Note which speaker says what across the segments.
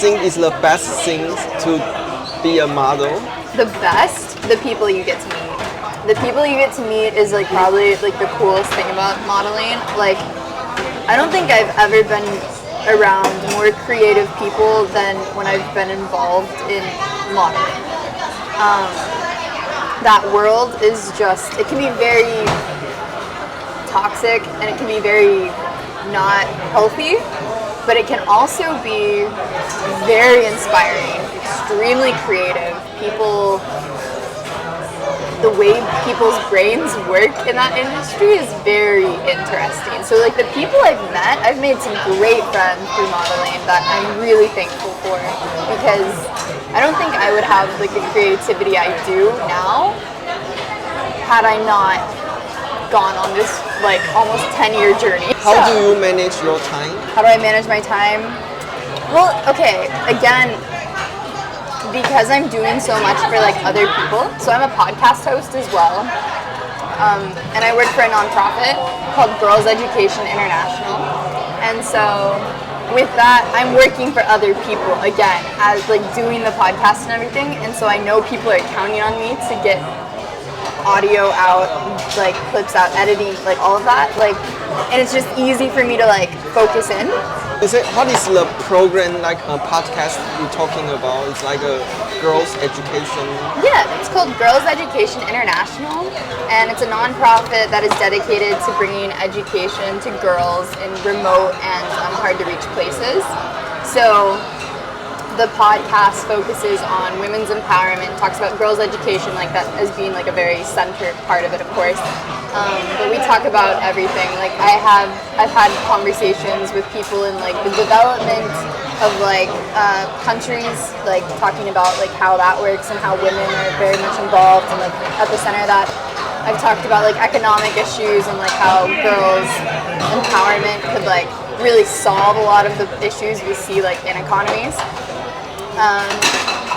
Speaker 1: think is the best thing to be a model?
Speaker 2: The best, the people you get to meet. The people you get to meet is like probably like the coolest thing about modeling. Like, I don't think I've ever been around more creative people than when I've been involved in modeling. That world is just, it can be very toxic and it can be very not healthy, but it can also be very inspiring, extremely creative. The way people's brains work in that industry is very interesting. So like the people I've met, I've made some great friends through modeling that I'm really thankful for, because I don't think I would have like the creativity I do now had I not gone on this like almost 10-year journey.
Speaker 1: How do you manage your time?
Speaker 2: How do I manage my time? Well, okay, again, because I'm doing so much for like other people. So I'm a podcast host as well. And I work for a nonprofit called Girls Education International. And so with that, I'm working for other people again, as like doing the podcast and everything. And so I know people are counting on me to get audio out, like clips out, editing, like all of that. Like, and it's just easy for me to like focus in.
Speaker 1: What is the program, like a podcast you're talking about? It's like a girls' education.
Speaker 2: Yeah, it's called Girls Education International, and it's a nonprofit that is dedicated to bringing education to girls in remote and hard-to-reach places. So the podcast focuses on women's empowerment, talks about girls' education like that as being like a very centered part of it, of course. But we talk about everything. Like I've had conversations with people in like the development of like countries, like talking about like how that works and how women are very much involved and like at the center of that. I've talked about like economic issues and like how girls' empowerment could like really solve a lot of the issues we see like in economies.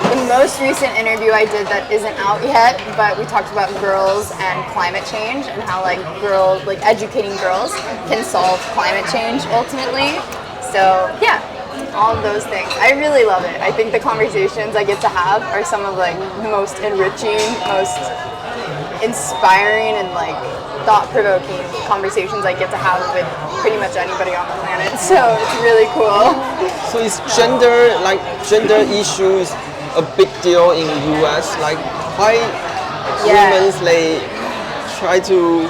Speaker 2: The most recent interview I did that isn't out yet, but we talked about girls and climate change and how like educating girls can solve climate change ultimately. So yeah, all of those things. I really love it. I think the conversations I get to have are some of like the most enriching, most inspiring and like thought-provoking conversations I get to have with pretty much anybody on the planet. So it's really cool.
Speaker 1: So is gender issues a big deal in US? Like why women they try to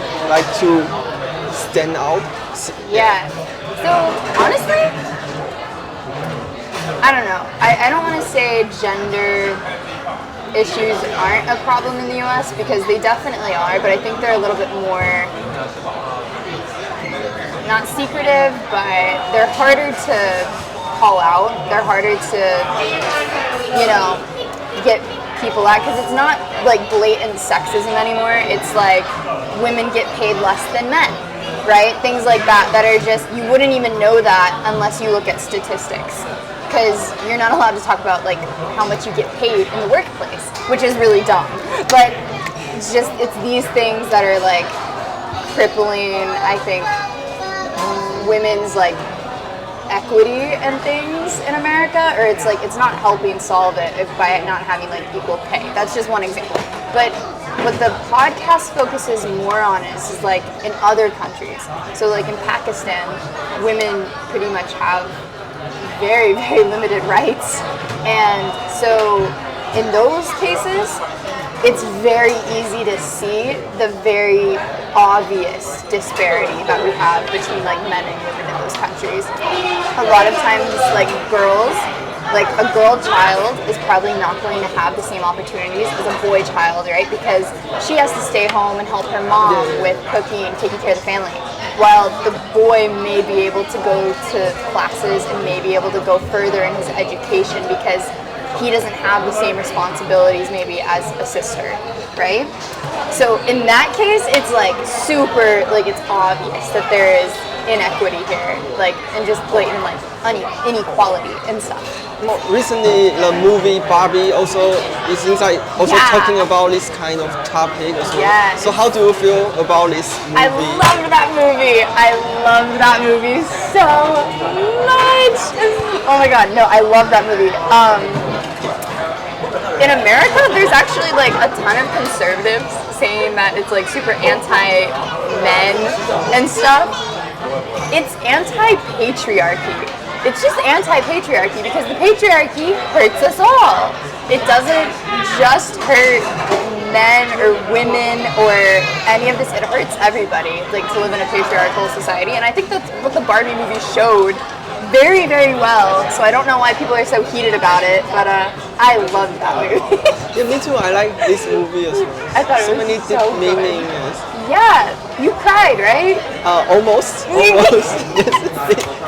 Speaker 1: stand out?
Speaker 2: Yeah. So honestly, I don't know. I don't want to say gender issues aren't a problem in the US, because they definitely are, but I think they're a little bit more, not secretive, but they're harder to call out. They're harder to, get people at, because it's not like blatant sexism anymore. It's like women get paid less than men, right? Things like that are just, you wouldn't even know that unless you look at statistics. Because you're not allowed to talk about like how much you get paid in the workplace, which is really dumb. But it's these things that are like crippling, I think, women's like equity and things in America, or it's like it's not helping solve it by not having like equal pay. That's just one example. But what the podcast focuses more on is like in other countries. So like in Pakistan, women pretty much have very, very limited rights. And so in those cases, it's very easy to see the very obvious disparity that we have between like men and women in those countries. A lot of times like girls, like a girl child is probably not going to have the same opportunities as a boy child, right? Because she has to stay home and help her mom with cooking and taking care of the family. While the boy may be able to go to classes and may be able to go further in his education because he doesn't have the same responsibilities maybe as a sister, right? So in that case, it's like super, like it's obvious that there is inequity here, like, and just blatant like inequality and stuff.
Speaker 1: More recently, the movie Barbie also it seems like also talking about this kind of topic as well.
Speaker 2: Yes.
Speaker 1: So how do you feel about this movie?
Speaker 2: I loved that movie. I loved that movie so much. Oh my god, no, I love that movie. In America, there's actually like a ton of conservatives saying that it's like super anti-men and stuff. It's anti-patriarchy. It's just anti-patriarchy because the patriarchy hurts us all. It doesn't just hurt men or women or any of this. It hurts everybody, like, to live in a patriarchal society. And I think that's what the Barbie movie showed very, very well. So I don't know why people are so heated about it, but I loved that movie.
Speaker 1: Yeah, me too. I like this movie as well.
Speaker 2: I thought it
Speaker 1: so
Speaker 2: was
Speaker 1: many
Speaker 2: so
Speaker 1: deep
Speaker 2: good.
Speaker 1: meaning. Yes.
Speaker 2: Yeah, you cried, right?
Speaker 1: Almost. Yes,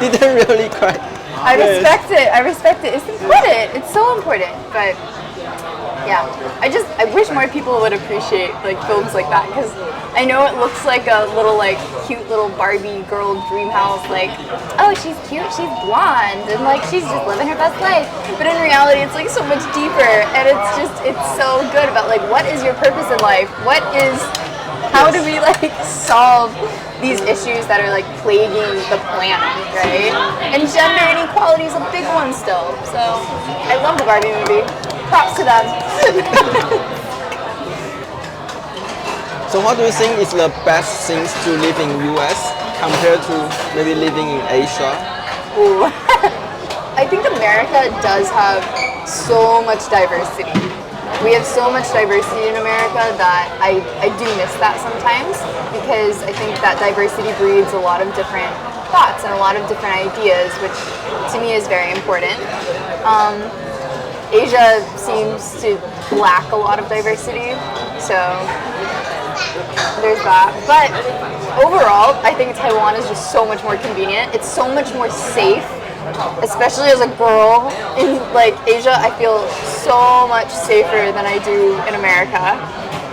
Speaker 1: didn't really cry.
Speaker 2: I respect it. I respect it. It's important. It's so important. But yeah, I wish more people would appreciate like films like that because I know it looks like a little like cute little Barbie girl dream house. Like, oh, she's cute. She's blonde and like she's just living her best life. But in reality, it's like so much deeper, and it's so good about like what is your purpose in life? How do we like solve these issues that are like plaguing the planet, right? And gender inequality is a big one still. So I love the Barbie movie. Props to them.
Speaker 1: So what do you think is the best things to live in US compared to maybe living in Asia?
Speaker 2: Ooh. I think America does have so much diversity. We have so much diversity in America that I do miss that sometimes because I think that diversity breeds a lot of different thoughts and a lot of different ideas, which to me is very important. Asia seems to lack a lot of diversity, so there's that. But overall, I think Taiwan is just so much more convenient. It's so much more safe. Especially as a girl in like Asia, I feel so much safer than I do in America.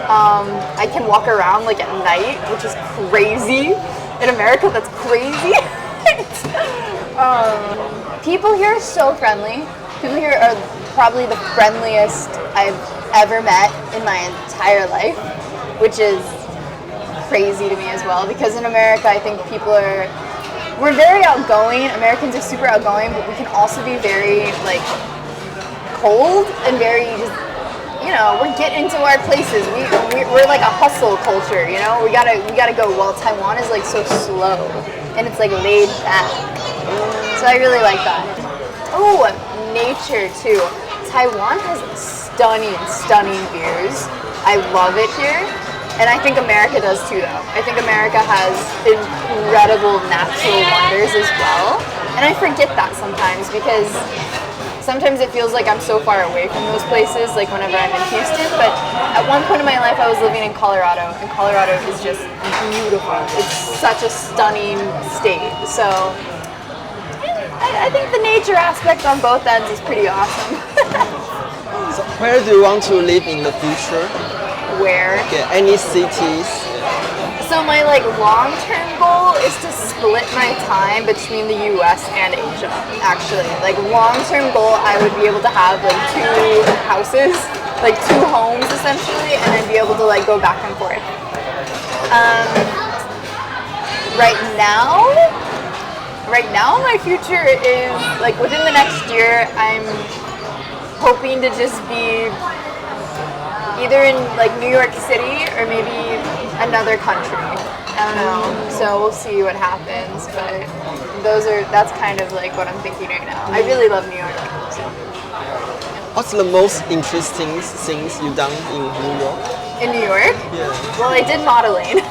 Speaker 2: I can walk around like at night, which is crazy. In America, that's crazy. People here are so friendly. People here are probably the friendliest I've ever met in my entire life, which is crazy to me as well. Because in America, I think we're very outgoing. Americans are super outgoing, but we can also be very like cold and very just, you know, we're getting into our places. We're like a hustle culture, you know. We gotta go. While Taiwan is like so slow and it's like laid back. So I really like that. Oh, nature too. Taiwan has stunning views. I love it here. And I think America does too, though. I think America has incredible natural wonders as well. And I forget that sometimes because sometimes it feels like I'm so far away from those places, like whenever I'm in Houston. But at one point in my life, I was living in Colorado, and Colorado is just beautiful. It's such a stunning state. So I think the nature aspect on both ends is pretty awesome.
Speaker 1: So where do you want to live in the future?
Speaker 2: Where?
Speaker 1: Okay, any cities?
Speaker 2: So my like long-term goal is to split my time between the US and Asia, actually. Like long-term goal, I would be able to have like 2 houses, like 2 homes essentially, and I'd be able to like go back and forth. Right now my future is like within the next year, I'm hoping to just be either in like New York City or maybe another country. I don't know. So we'll see what happens. But that's kind of like what I'm thinking right now. I really love New York. So.
Speaker 1: What's the most interesting things you've done in New York?
Speaker 2: In New York?
Speaker 1: Yeah.
Speaker 2: Well, I did modeling.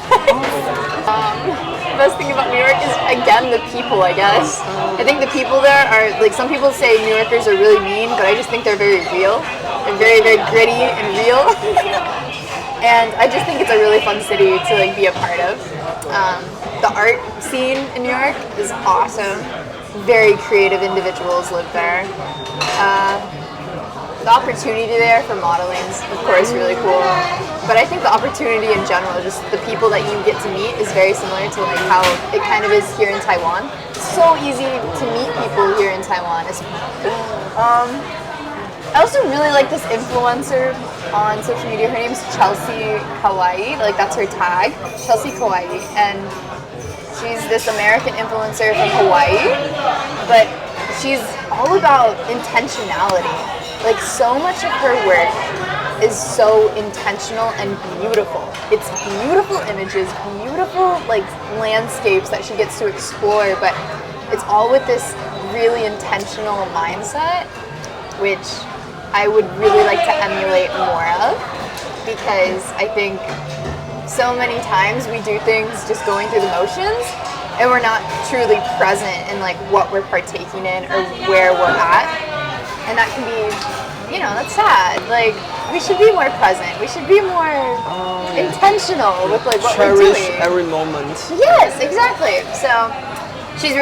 Speaker 2: The best thing about New York is, again, the people, I guess. I think the people there are, like, some people say New Yorkers are really mean, but I just think they're very real. They're very, very gritty and real. And I just think it's a really fun city to, like, be a part of. The art scene in New York is awesome. Very creative individuals live there. The opportunity there for modeling is, of course, really cool. but I think the opportunity in general, just the people that you get to meet, is very similar to like how it kind of is here in Taiwan. It's so easy to meet people here in Taiwan. I also really like this influencer on social media. Her name's Chelsea Kawaii. Like that's her tag, Chelsea Kawaii, and she's this American influencer from Hawaii, but she's all about intentionality. Like so much of her work is so intentional and beautiful. It's beautiful images, beautiful like landscapes that she gets to explore, but it's all with this really intentional mindset, which I would really like to emulate more of, because I think so many times we do things just going through the motions and we're not truly present in like what we're partaking in or where we're at, and that can be, you know, that's sad. Like we should be more present. We should be more intentional with like what we're doing.
Speaker 1: Cherish every moment.
Speaker 2: Yes, exactly. So she's